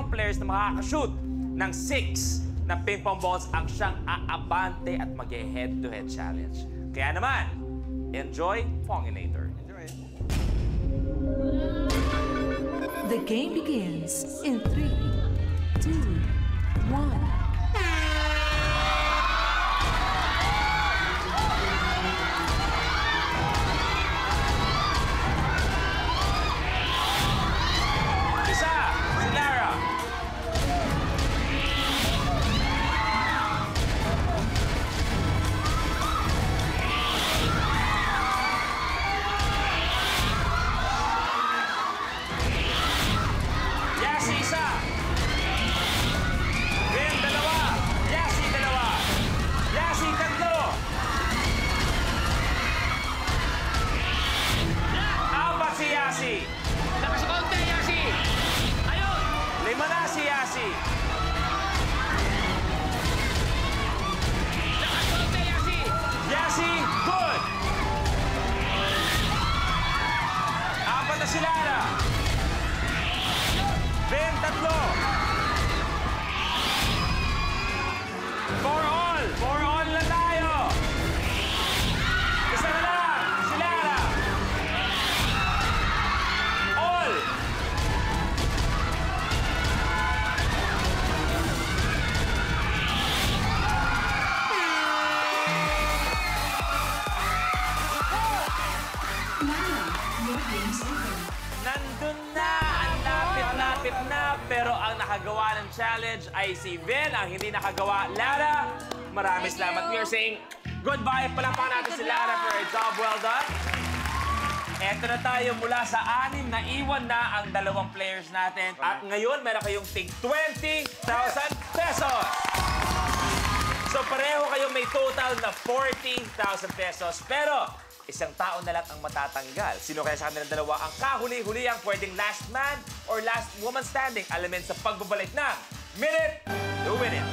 players na makakashoot ng 6 na ping pong balls ang siyang aabante at mag-head-to-head challenge. Kaya naman, enjoy Ponginator. The game begins in 3, 2, 1. Lakas sa konti, Yasi! Ayun! 5 na si Yasi. Lakas sa konti, Yasi! Yasi, good! 4 na si Lara. Ben, 3. For all na tayo. Isa na lang, si Lara. All. Nandun na, ang lapit-lapit na, pero ang nakagawa ng challenge ay si Vin, ang hindi nakagawa, Lara. Maraming salamat. We are saying goodbye. Palapakan natin si Lara for a job well done. Eto na tayo mula sa 6 na iwan na ang 2 players natin. At ngayon, meron kayong tig 20,000 pesos. So pareho kayong may total na 40,000 pesos. Pero isang tao na lang ang matatanggal. Sino kaya sa kanilang 2 ang kahuli-huli ang pwedeng last man or last woman standing? Alamin sa pagbabalik ng Minute to Win It.